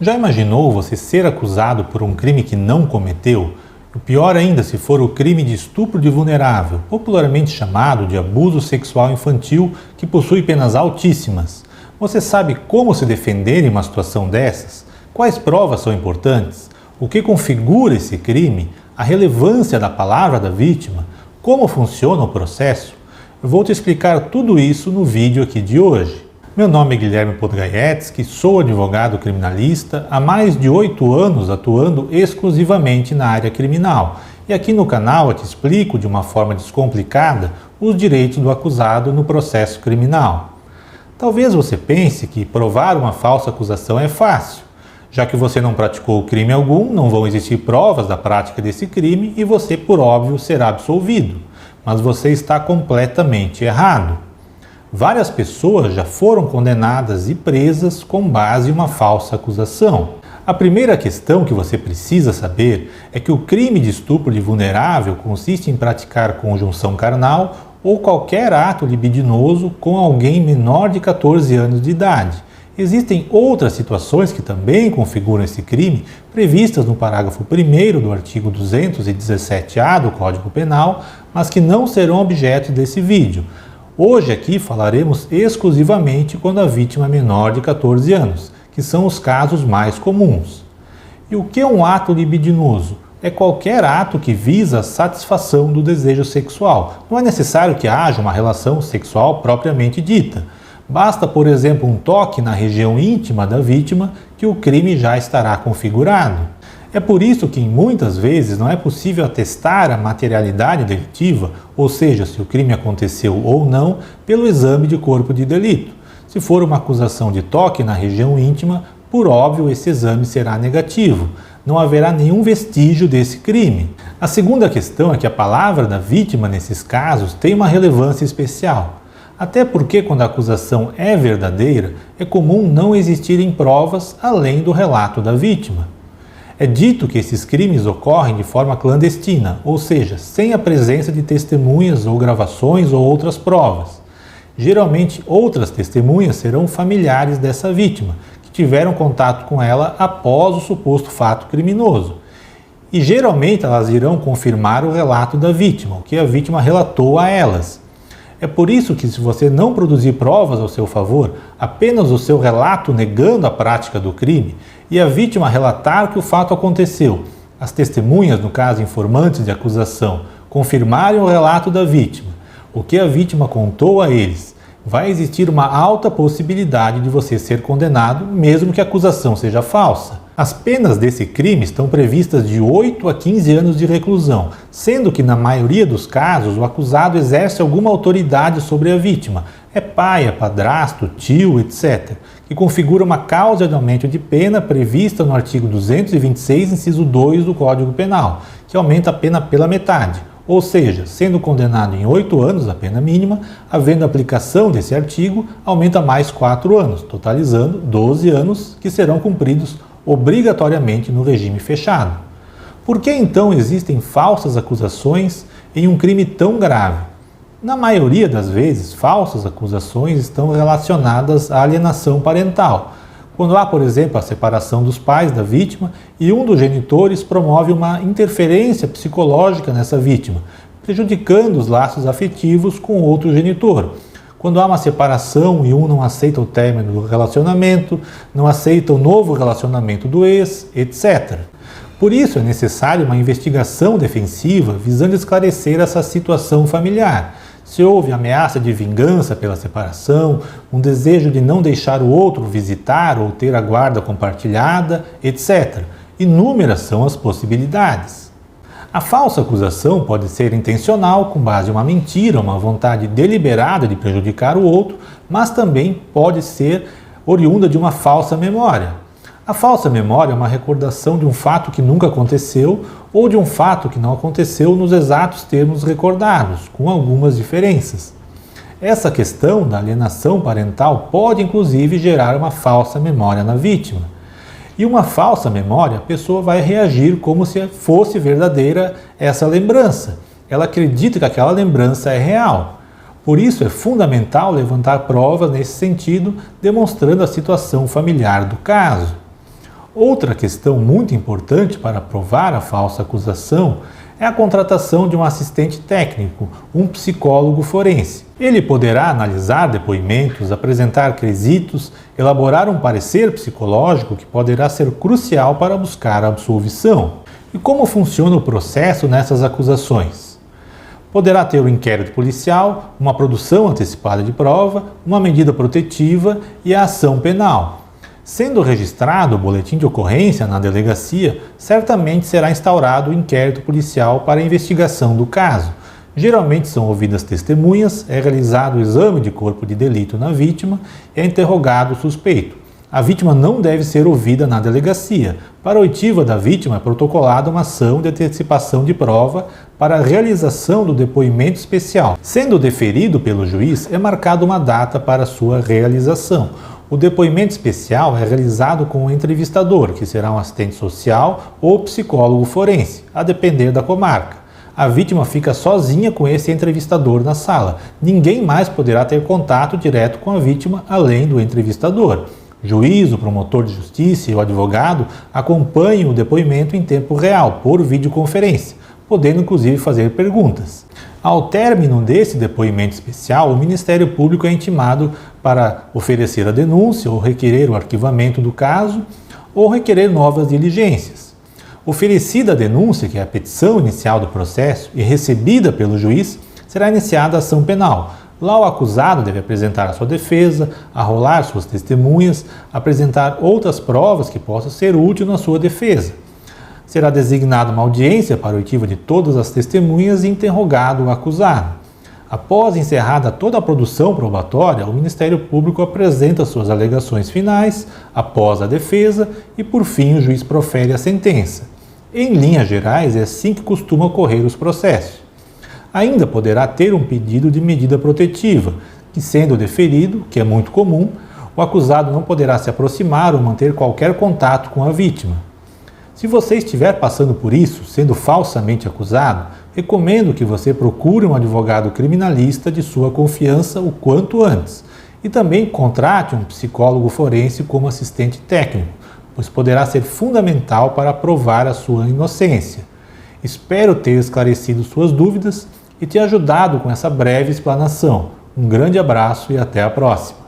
Já imaginou você ser acusado por um crime que não cometeu? O pior ainda se for o crime de estupro de vulnerável, popularmente chamado de abuso sexual infantil, que possui penas altíssimas. Você sabe como se defender em uma situação dessas? Quais provas são importantes? O que configura esse crime? A relevância da palavra da vítima? Como funciona o processo? Eu vou te explicar tudo isso no vídeo aqui de hoje. Meu nome é Guilherme Podgaievski, sou advogado criminalista há mais de 8 anos atuando exclusivamente na área criminal. E aqui no canal eu te explico de uma forma descomplicada os direitos do acusado no processo criminal. Talvez você pense que provar uma falsa acusação é fácil. Já que você não praticou crime algum, não vão existir provas da prática desse crime e você, por óbvio, será absolvido. Mas você está completamente errado. Várias pessoas já foram condenadas e presas com base em uma falsa acusação. A primeira questão que você precisa saber é que o crime de estupro de vulnerável consiste em praticar conjunção carnal ou qualquer ato libidinoso com alguém menor de 14 anos de idade. Existem outras situações que também configuram esse crime, previstas no parágrafo 1º do artigo 217-A do Código Penal, mas que não serão objeto desse vídeo. Hoje aqui falaremos exclusivamente quando a vítima é menor de 14 anos, que são os casos mais comuns. E o que é um ato libidinoso? É qualquer ato que visa a satisfação do desejo sexual. Não é necessário que haja uma relação sexual propriamente dita. Basta, por exemplo, um toque na região íntima da vítima que o crime já estará configurado. É por isso que, muitas vezes, não é possível atestar a materialidade delitiva, ou seja, se o crime aconteceu ou não, pelo exame de corpo de delito. Se for uma acusação de toque na região íntima, por óbvio, esse exame será negativo. Não haverá nenhum vestígio desse crime. A segunda questão é que a palavra da vítima, nesses casos, tem uma relevância especial. Até porque, quando a acusação é verdadeira, é comum não existirem provas além do relato da vítima. É dito que esses crimes ocorrem de forma clandestina, ou seja, sem a presença de testemunhas ou gravações ou outras provas. Geralmente, outras testemunhas serão familiares dessa vítima, que tiveram contato com ela após o suposto fato criminoso. E geralmente elas irão confirmar o relato da vítima, o que a vítima relatou a elas. É por isso que, se você não produzir provas ao seu favor, apenas o seu relato negando a prática do crime e a vítima relatar que o fato aconteceu, as testemunhas, no caso informantes de acusação, confirmarem o relato da vítima, o que a vítima contou a eles, vai existir uma alta possibilidade de você ser condenado, mesmo que a acusação seja falsa. As penas desse crime estão previstas de 8 a 15 anos de reclusão, sendo que, na maioria dos casos, o acusado exerce alguma autoridade sobre a vítima. É pai, é padrasto, tio, etc., que configura uma causa de aumento de pena prevista no artigo 226, inciso 2 do Código Penal, que aumenta a pena pela metade. Ou seja, sendo condenado em 8 anos a pena mínima, havendo aplicação desse artigo, aumenta mais 4 anos, totalizando 12 anos que serão cumpridos obrigatoriamente no regime fechado. Por que então existem falsas acusações em um crime tão grave? Na maioria das vezes, falsas acusações estão relacionadas à alienação parental. Quando há, por exemplo, a separação dos pais da vítima e um dos genitores promove uma interferência psicológica nessa vítima, prejudicando os laços afetivos com o outro genitor. Quando há uma separação e um não aceita o término do relacionamento, não aceita o novo relacionamento do ex, etc. Por isso é necessária uma investigação defensiva visando esclarecer essa situação familiar. Se houve ameaça de vingança pela separação, um desejo de não deixar o outro visitar ou ter a guarda compartilhada, etc. Inúmeras são as possibilidades. A falsa acusação pode ser intencional, com base em uma mentira, uma vontade deliberada de prejudicar o outro, mas também pode ser oriunda de uma falsa memória. A falsa memória é uma recordação de um fato que nunca aconteceu ou de um fato que não aconteceu nos exatos termos recordados, com algumas diferenças. Essa questão da alienação parental pode, inclusive, gerar uma falsa memória na vítima. E uma falsa memória, a pessoa vai reagir como se fosse verdadeira essa lembrança. Ela acredita que aquela lembrança é real. Por isso é fundamental levantar provas nesse sentido, demonstrando a situação familiar do caso. Outra questão muito importante para provar a falsa acusação é a contratação de um assistente técnico, um psicólogo forense. Ele poderá analisar depoimentos, apresentar quesitos, elaborar um parecer psicológico que poderá ser crucial para buscar a absolvição. E como funciona o processo nessas acusações? Poderá ter o inquérito policial, uma produção antecipada de prova, uma medida protetiva e a ação penal. Sendo registrado o boletim de ocorrência na delegacia, certamente será instaurado o inquérito policial para a investigação do caso. Geralmente são ouvidas testemunhas, é realizado o exame de corpo de delito na vítima e é interrogado o suspeito. A vítima não deve ser ouvida na delegacia. Para a oitiva da vítima é protocolada uma ação de antecipação de prova para a realização do depoimento especial. Sendo deferido pelo juiz, é marcada uma data para sua realização. O depoimento especial é realizado com o entrevistador, que será um assistente social ou psicólogo forense, a depender da comarca. A vítima fica sozinha com esse entrevistador na sala. Ninguém mais poderá ter contato direto com a vítima além do entrevistador. Juiz, o promotor de justiça e o advogado acompanham o depoimento em tempo real, por videoconferência, podendo inclusive fazer perguntas. Ao término desse depoimento especial, o Ministério Público é intimado para oferecer a denúncia ou requerer o arquivamento do caso ou requerer novas diligências. Oferecida a denúncia, que é a petição inicial do processo, e recebida pelo juiz, será iniciada a ação penal. Lá o acusado deve apresentar a sua defesa, arrolar suas testemunhas, apresentar outras provas que possam ser úteis na sua defesa. Será designada uma audiência para a oitiva de todas as testemunhas e interrogado o acusado. Após encerrada toda a produção probatória, o Ministério Público apresenta suas alegações finais, após a defesa e, por fim, o juiz profere a sentença. Em linhas gerais, é assim que costumam ocorrer os processos. Ainda poderá ter um pedido de medida protetiva, que, sendo deferido, que é muito comum, o acusado não poderá se aproximar ou manter qualquer contato com a vítima. Se você estiver passando por isso, sendo falsamente acusado, recomendo que você procure um advogado criminalista de sua confiança o quanto antes e também contrate um psicólogo forense como assistente técnico, pois poderá ser fundamental para provar a sua inocência. Espero ter esclarecido suas dúvidas e te ajudado com essa breve explanação. Um grande abraço e até a próxima!